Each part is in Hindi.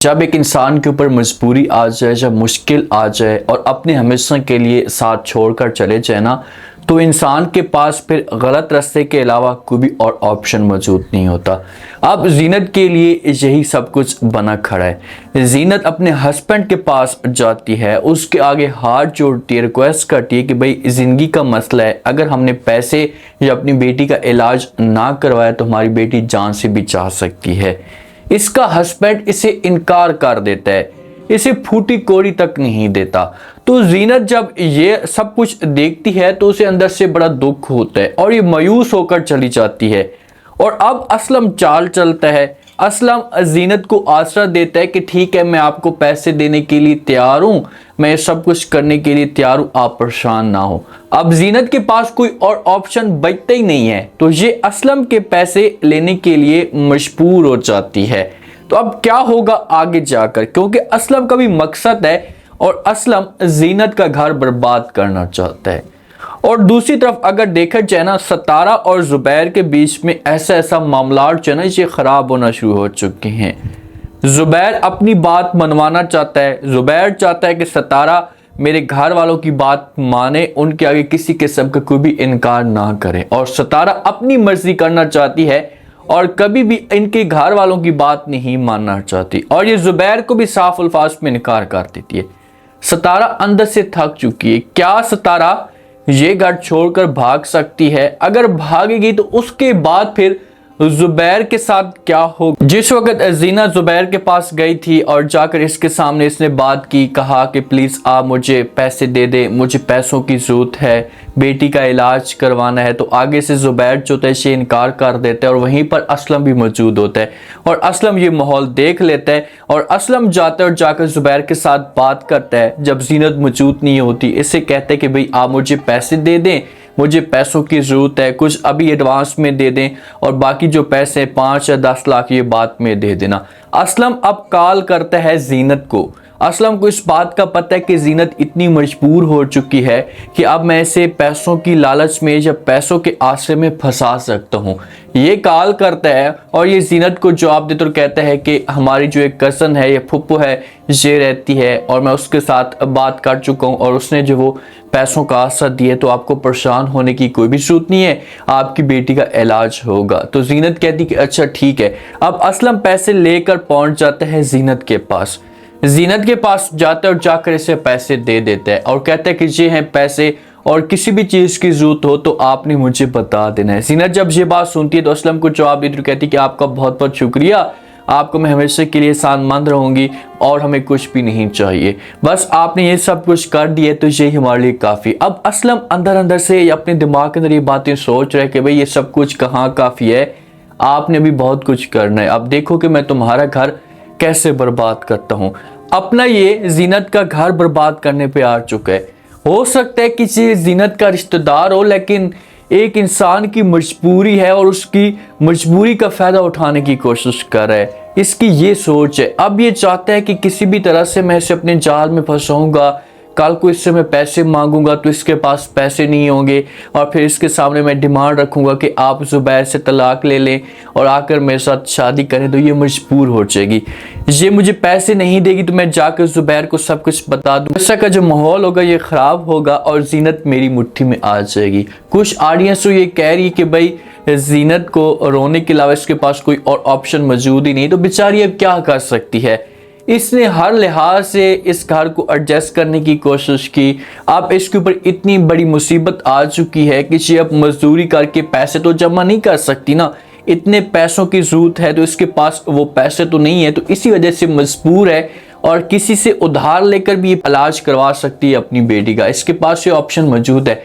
जब एक इंसान के ऊपर मजबूरी आ जाए, जब मुश्किल आ जाए और अपने हमेशा के लिए साथ छोड़कर चले जाए ना, तो इंसान के पास फिर गलत रास्ते के अलावा कोई भी और ऑप्शन मौजूद नहीं होता। अब जीनत के लिए यही सब कुछ बना खड़ा है। जीनत अपने हस्बैंड के पास जाती है, उसके आगे हाथ जोड़ती है, रिक्वेस्ट करती है कि भाई ज़िंदगी का मसला है, अगर हमने पैसे या अपनी बेटी का इलाज ना करवाया तो हमारी बेटी जान से भी जा सकती है। इसका हस्बैंड इसे इनकार कर देता है, इसे फूटी कोड़ी तक नहीं देता। तो जीनत जब ये सब कुछ देखती है तो उसे अंदर से बड़ा दुख होता है और ये मायूस होकर चली जाती है। और अब असलम चाल चलता है। असलम जीनत को आसरा देता है कि ठीक है, मैं आपको पैसे देने के लिए तैयार हूं, मैं सब कुछ करने के लिए तैयार हूं, आप परेशान ना हो। अब जीनत के पास कोई और ऑप्शन बचता ही नहीं है, तो ये असलम के पैसे लेने के लिए मजबूर हो जाती है। तो अब क्या होगा आगे जाकर, क्योंकि असलम का भी मकसद है और असलम जीनत का घर बर्बाद करना चाहता है। और दूसरी तरफ अगर देखा जाए ना, सतारा और जुबैर के बीच में ऐसा मामला जो है ना, ये खराब होना शुरू हो चुके हैं। जुबैर अपनी बात मनवाना चाहता है, जुबैर चाहता है कि सतारा मेरे घर वालों की बात माने, उनके आगे किसी किस्म का कोई भी इनकार ना करे। और सतारा अपनी मर्जी करना चाहती है और कभी भी इनके घर वालों की बात नहीं मानना चाहती, और ये जुबैर को भी साफ अल्फाज में इनकार कर देती है। सतारा अंदर से थक चुकी है। क्या सतारा ये घर छोड़कर भाग सकती है? अगर भागेगी तो उसके बाद फिर जुबैर के साथ क्या हो? जिस वक्त जीना जुबैर के पास गई थी और जाकर इसके सामने इसने बात की, कहा कि प्लीज़ आप मुझे पैसे दे दे, मुझे पैसों की ज़रूरत है, बेटी का इलाज करवाना है, तो आगे से जुबैर जो है से इनकार कर देता है। और वहीं पर असलम भी मौजूद होता है और असलम ये माहौल देख लेता है और असलम जाता है और जाकर जुबैर के साथ बात करता है। जब जीनत मौजूद नहीं होती, इससे कहते हैं कि भाई आप मुझे पैसे दे दें, मुझे पैसों की ज़रूरत है, कुछ अभी एडवांस में दे दें और बाकी जो पैसे 5 या 10 लाख ये बात में दे देना। असलम अब कॉल करता है जीनत को। असलम को इस बात का पता है कि जीनत इतनी मजबूर हो चुकी है कि अब मैं इसे पैसों की लालच में या पैसों के आश्रय में फंसा सकता हूँ। ये कॉल करता है और ये जीनत को जवाब देता और कहता है कि हमारी जो एक कज़न है, ये फुप्पो है, ये रहती है और मैं उसके साथ बात कर चुका हूँ और उसने जो वो पैसों का आसरा दिए, तो आपको परेशान होने की कोई भी जरूरत नहीं है, आपकी बेटी का इलाज होगा। तो जीनत कहती कि अच्छा ठीक है। अब असलम पैसे लेकर पहुंच जाता है जीनत के पास। जीनत के पास जाता है और जाकर इसे पैसे दे देता है और कहता है कि ये हैं पैसे और किसी भी चीज़ की जरूरत हो तो आपने मुझे बता देना है। जीनत जब ये बात सुनती है तो असलम को जवाब देती है, कहती है कि आपका बहुत बहुत शुक्रिया, आपको मैं हमेशा के लिए एहसानमंद रहूंगी और हमें कुछ भी नहीं चाहिए, बस आपने ये सब कुछ कर दिया तो यही हमारे लिए काफ़ी। अब असलम अंदर अंदर से अपने दिमाग के अंदर ये बातें सोच रहे कि भाई ये सब कुछ कहाँ काफ़ी है, आपने भी बहुत कुछ करना है। अब देखो कि मैं तुम्हारा घर कैसे बर्बाद करता हूँ। अपना ये जीनत का घर बर्बाद करने पे आ चुका है। हो सकता है कि ये जीनत का रिश्तेदार हो, लेकिन एक इंसान की मजबूरी है और उसकी मजबूरी का फ़ायदा उठाने की कोशिश कर रहा है। इसकी ये सोच है। अब ये चाहता है कि किसी भी तरह से मैं इसे अपने जाल में फंसाऊंगा, कल को इससे मैं पैसे मांगूंगा तो इसके पास पैसे नहीं होंगे और फिर इसके सामने मैं डिमांड रखूंगा कि आप जुबैर से तलाक ले लें और आकर मेरे साथ शादी करें, तो ये मजबूर हो जाएगी। ये मुझे पैसे नहीं देगी तो मैं जाकर जुबैर को सब कुछ बता दूँ। ऐसा का जो माहौल होगा ये ख़राब होगा और जीनत मेरी मुट्ठी में आ जाएगी। कुछ ऑडियंस तो ये कह रही है कि भाई जीनत को रोने के अलावा इसके पास कोई और ऑप्शन मौजूद ही नहीं, तो बेचारी अब क्या कर सकती है। इसने हर लिहाज से इस घर को एडजस्ट करने की कोशिश की। अब इसके ऊपर इतनी बड़ी मुसीबत आ चुकी है कि ये अब मजदूरी करके पैसे तो जमा नहीं कर सकती ना, इतने पैसों की ज़रूरत है तो इसके पास वो पैसे तो नहीं है, तो इसी वजह से मजबूर है और किसी से उधार लेकर भी इलाज करवा सकती है अपनी बेटी का। इसके पास ये ऑप्शन मौजूद है।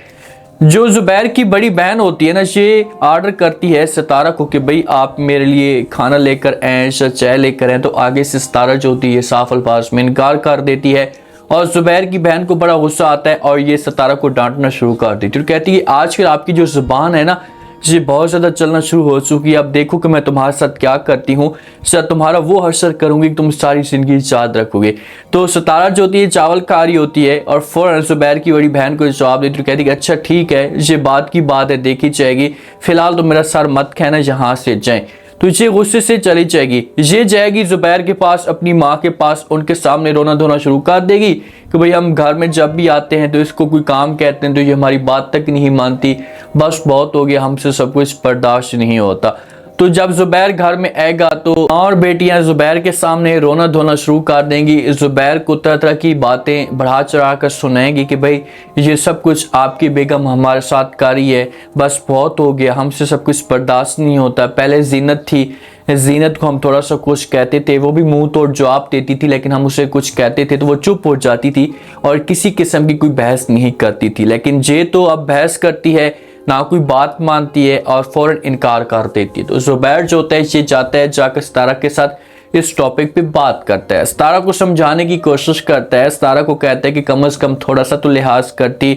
जो जुबैर की बड़ी बहन होती है ना, ये ऑर्डर करती है सतारा को कि भाई आप मेरे लिए खाना लेकर आएँ या चाय लेकर आएँ, तो आगे से सतारा जो होती है साफ अल्फाज में इनकार कर देती है और जुबैर की बहन को बड़ा गुस्सा आता है और ये सतारा को डांटना शुरू कर देती है और कहती है आजकल आपकी जो जुबान है ना, ये बहुत ज़्यादा चलना शुरू हो चुकी है। अब देखो कि मैं तुम्हारे साथ क्या करती हूँ, सर तुम्हारा वो हशर करूँगी कि तुम सारी ज़िंदगी याद रखोगे। तो सतारा जो होती है चावल खा रही होती है और फ़ौरन जुबैर की बड़ी बहन को जवाब देती है, कहती है अच्छा ठीक है, ये बात की बात है, देखी जाएगी, फ़िलहाल तो मेरा सर मत कहना, यहाँ से जाएँ। तो ये गुस्से से चली जाएगी। ये जाएगी ज़ुबैर के पास, अपनी माँ के पास, उनके सामने रोना धोना शुरू कर देगी कि भाई हम घर में जब भी आते हैं तो इसको कोई काम कहते हैं तो ये हमारी बात तक नहीं मानती, बस बहुत हो गया, हमसे सब कुछ बर्दाश्त नहीं होता। तो जब ज़ुबैर घर में आएगा तो और बेटियां ज़ुबैर के सामने रोना धोना शुरू कर देंगी, ज़ुबैर को तरह तरह की बातें बढ़ा चढ़ा कर सुनाएंगी कि भाई ये सब कुछ आपकी बेगम हमारे साथ कर रही है, बस बहुत हो गया, हमसे सब कुछ बर्दाश्त नहीं होता। पहले जीनत थी, जीनत को हम थोड़ा सा कुछ कहते थे, वो भी मुंह तोड़ जवाब देती थी, लेकिन हम उसे कुछ कहते थे तो वो चुप हो जाती थी और किसी किस्म की कोई बहस नहीं करती थी। लेकिन ये तो अब बहस करती है, ना कोई बात मानती है और फौरन इनकार कर देती है। तो ज़ुबैर जो होता है ये जाता है, जाकर सितारा के साथ इस टॉपिक पे बात करता है, सितारा को समझाने की कोशिश करता है, सितारा को कहता है कि कम से कम थोड़ा सा तो लिहाज करती,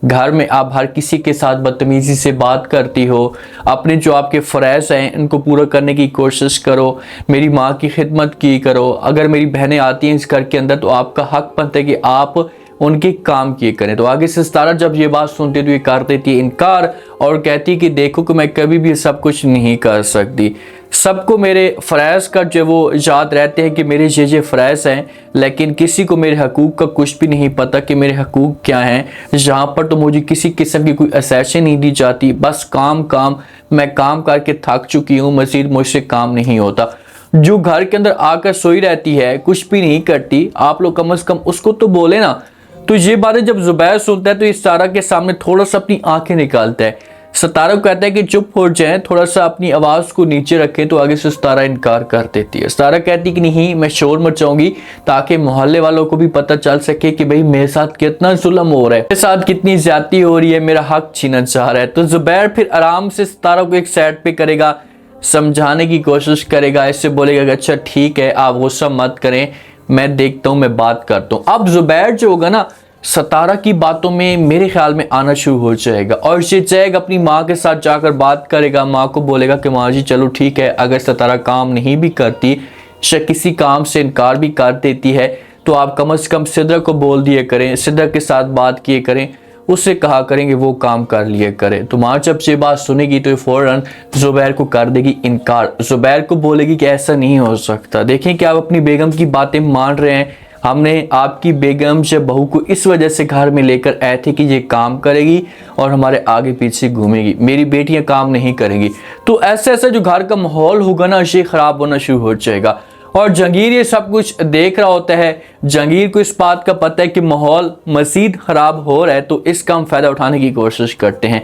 घर में आप हर किसी के साथ बदतमीजी से बात करती हो, अपने जो आपके फ़रज़ हैं इनको पूरा करने की कोशिश करो, मेरी माँ की खिदमत की करो, अगर मेरी बहनें आती हैं इस घर के अंदर तो आपका हक बनता है कि आप उनके काम किए करें। तो आगे से सितारा जब ये बात सुनती तो ये कर देती है इनकार और कहती कि देखो कि मैं कभी भी सब कुछ नहीं कर सकती, सबको मेरे फ़रज़ का जो वो याद रहते हैं कि मेरे ये फ़रज़ हैं, लेकिन किसी को मेरे हकूक़ का कुछ भी नहीं पता कि मेरे हकूक़ क्या हैं। यहाँ पर तो मुझे किसी किस्म की कोई असैशन नहीं दी जाती, बस काम काम, मैं काम करके थक चुकी हूँ, मज़ीद मुझसे काम नहीं होता। जो घर के अंदर आकर सोई रहती है, कुछ भी नहीं करती, आप लोग कम से कम उसको तो बोले ना। तो ये बातें जब ज़ुबैर सुनता है तो इस सितारा के सामने थोड़ा सा अपनी आंखें निकालता है, सितारा को कहता है कि चुप हो जाए, थोड़ा सा अपनी आवाज़ को नीचे रखें। तो आगे से सितारा इनकार कर देती है। सितारा कहती कि नहीं, मैं शोर मचाऊंगी ताकि मोहल्ले वालों को भी पता चल सके कि भाई मेरे साथ कितना जुल्म हो रहा है, मेरे साथ कितनी ज्यादती हो रही है, मेरा हक छीना चाह रहा है। तो ज़ुबैर फिर आराम से सितारा को एक साइड पे करेगा, समझाने की कोशिश करेगा, इससे बोलेगा कि अच्छा ठीक है आप गुस्सा मत करें, मैं देखता हूँ, मैं बात करता हूँ। अब ज़ुबैर जो होगा ना सितारा की बातों में मेरे ख्याल में आना शुरू हो जाएगा और ये जाएगा अपनी माँ के साथ जाकर बात करेगा, माँ को बोलेगा कि माँ जी चलो ठीक है, अगर सितारा काम नहीं भी करती, शायद किसी काम से इनकार भी कर देती है, तो आप कम से कम सिद्रा को बोल दिए करें, सिद्रा के साथ बात किए करें, उससे कहा करेंगे वो काम कर लिए करे। तो माँ जब ये बात सुनेगी तो फौरन ज़ुबैर को कर देगी इनकार, ज़ुबैर को बोलेगी कि ऐसा नहीं हो सकता, देखें कि आप अपनी बेगम की बातें मान रहे हैं, हमने आपकी बेगम से बहू को इस वजह से घर में लेकर आए थे कि ये काम करेगी और हमारे आगे पीछे घूमेगी, मेरी बेटियां काम नहीं करेंगी। तो ऐसा ऐसा जो घर का माहौल होगा ना ये ख़राब होना शुरू हो जाएगा। और जहांगीर ये सब कुछ देख रहा होता है, जहांगीर को इस बात का पता है कि माहौल मज़ीद ख़राब हो रहा है, तो इसका हम फ़ायदा उठाने की कोशिश करते हैं।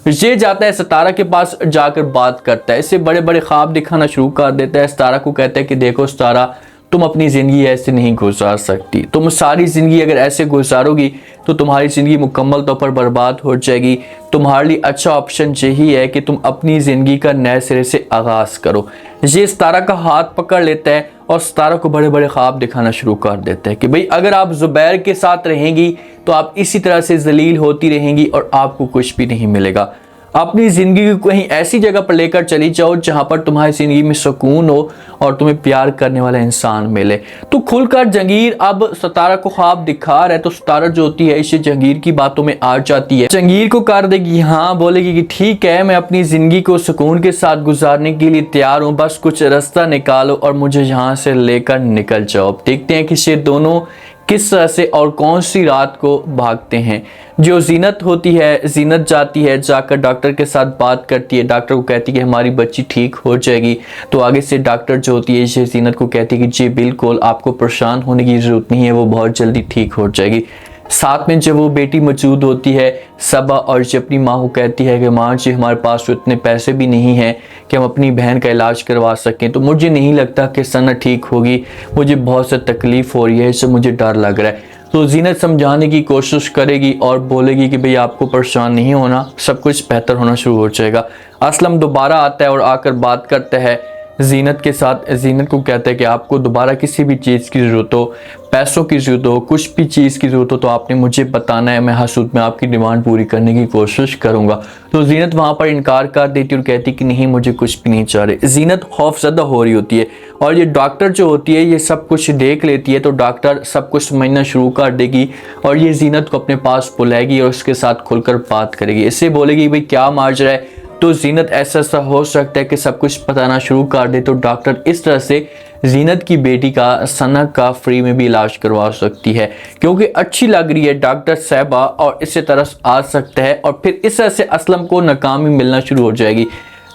ये जाता है सितारा के पास, जाकर बात करता है, इससे बड़े बड़े ख्वाब दिखाना शुरू कर देता है। सितारा को कहता है कि देखो सितारा, तुम अपनी ज़िंदगी ऐसे नहीं गुजार सकती, तुम सारी ज़िंदगी अगर ऐसे गुजारोगी तो तुम्हारी ज़िंदगी मुकम्मल तौर पर बर्बाद हो जाएगी। तुम्हारे लिए अच्छा ऑप्शन यही है कि तुम अपनी ज़िंदगी का नए सिरे से आगाज़ करो। ये सितारा का हाथ पकड़ लेता है और सितारा को बड़े बड़े ख्वाब दिखाना शुरू कर देता है कि भाई अगर आप ज़ुबैर के साथ रहेंगी तो आप इसी तरह से जलील होती रहेंगी और आपको कुछ भी नहीं मिलेगा। अपनी ज़िंदगी को कहीं ऐसी जगह पर लेकर चली जाओ जहां पर तुम्हारी ज़िंदगी में सुकून हो और तुम्हें प्यार करने वाला इंसान मिले। तो खुलकर जहांगीर अब सितारा को ख्वाब दिखा रहा है, तो सितारा जो होती है इसे जहांगीर की बातों में आ जाती है, जहांगीर को कर देगी हाँ, बोलेगी कि ठीक है मैं अपनी ज़िंदगी को सुकून के साथ गुजारने के लिए तैयार हूँ, बस कुछ रास्ता निकालो और मुझे यहाँ से लेकर निकल जाओ। देखते हैं कि ये दोनों किस तरह से और कौन सी रात को भागते हैं। जो जीनत होती है, जीनत जाती है, जाकर डॉक्टर के साथ बात करती है, डॉक्टर को कहती है कि हमारी बच्ची ठीक हो जाएगी। तो आगे से डॉक्टर जो होती है ये जीनत को कहती है कि जी बिल्कुल आपको परेशान होने की ज़रूरत नहीं है, वो बहुत जल्दी ठीक हो जाएगी। साथ में जब वो बेटी मौजूद होती है सबा, और जो अपनी माँ को कहती है कि माँ जी हमारे पास तो इतने पैसे भी नहीं हैं कि हम अपनी बहन का इलाज करवा सकें, तो मुझे नहीं लगता कि सना ठीक होगी, मुझे बहुत सा तकलीफ़ हो रही है, इससे मुझे डर लग रहा है। तो जीनत समझाने की कोशिश करेगी और बोलेगी कि भाई आपको परेशान नहीं होना, सब कुछ बेहतर होना शुरू हो जाएगा। असलम दोबारा आता है और आकर बात करता है जीनत के साथ। जीनत को कहता है कि आपको दोबारा किसी भी चीज़ की ज़रूरत हो, पैसों की ज़रूरत हो, कुछ भी चीज़ की ज़रूरत हो तो आपने मुझे बताना है, मैं हर सूरत में आपकी डिमांड पूरी करने की कोशिश करूँगा। तो जीनत वहाँ पर इनकार कर देती और कहती कि नहीं मुझे कुछ भी नहीं चाह रहे। जीनत खौफज़दा हो रही होती है और ये डॉक्टर जो होती है ये सब कुछ देख लेती है, तो डॉक्टर सब कुछ समझना शुरू कर देगी और ये जीनत को अपने पास बुलाएगी और उसके साथ खुलकर बात करेगी। इससे बोलेगी भाई क्या माजरा है, तो जीनत ऐसा हो सकता है कि सब कुछ बताना शुरू कर दे, तो डॉक्टर इस तरह से जीनत की बेटी का सना का फ्री में भी इलाज करवा सकती है, क्योंकि अच्छी लग रही है डॉक्टर साहबा और इससे तरस आ सकता है और फिर इस तरह से असलम को नाकामी मिलना शुरू हो जाएगी।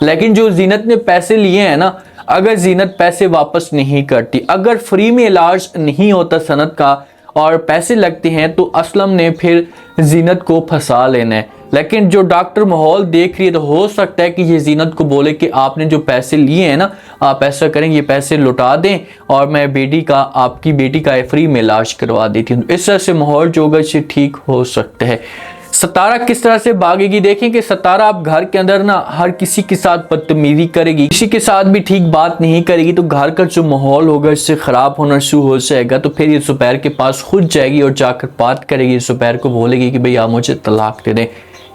लेकिन जो जीनत ने पैसे लिए हैं ना, अगर जीनत पैसे वापस नहीं करती, अगर फ्री में इलाज नहीं होता सनत का और पैसे लगते हैं, तो असलम ने फिर जीनत को फंसा लेना है। लेकिन जो डॉक्टर माहौल देख रही है, तो हो सकता है कि ये जीनत को बोले कि आपने जो पैसे लिए हैं ना, आप ऐसा करें ये पैसे लौटा दें और मैं आपकी बेटी का फ्री में इलाज करवा देती हूँ। इस तरह से माहौल जो होगा इससे ठीक हो सकता है। सतारा किस तरह से भागेगी, देखें कि सतारा आप घर के अंदर ना हर किसी के साथ बदतमीजी करेगी, किसी के साथ भी ठीक बात नहीं करेगी, तो घर का जो माहौल होगा इससे खराब होना शुरू हो जाएगा। तो फिर ये जुबैर के पास खुद जाएगी और जाकर बात करेगी, जुबैर को बोलेगी कि भाई आप मुझे तलाक दे दें।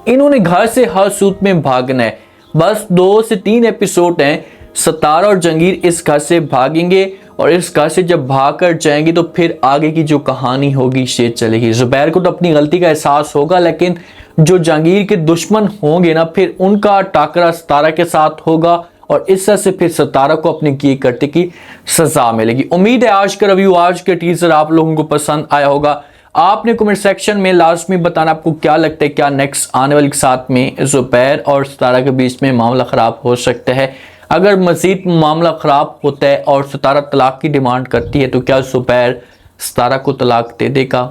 इन्होंने घर से हर सूरत में भागना है। बस 2 से 3 एपिसोड हैं, सतारा और जंगीर इस घर से भागेंगे और इस घर से जब भाग कर जाएंगे तो फिर आगे की जो कहानी होगी ये चलेगी। जुबैर को तो अपनी गलती का एहसास होगा, लेकिन जो जहांगीर के दुश्मन होंगे ना, फिर उनका टाकरा सतारा के साथ होगा और इस तरह से फिर सतारा को अपने किए करते की सजा मिलेगी। उम्मीद है आज का रिव्यू, आज के टीजर आप लोगों को पसंद आया होगा। आपने कमेंट सेक्शन में लाजमी बताना आपको क्या लगता है, क्या नेक्स्ट आने वाले के साथ में जुबैर और सतारा के बीच में मामला खराब हो सकता है। अगर मजीद मामला खराब होता है और सतारा तलाक की डिमांड करती है, तो क्या जुबैर सतारा को तलाक दे देगा।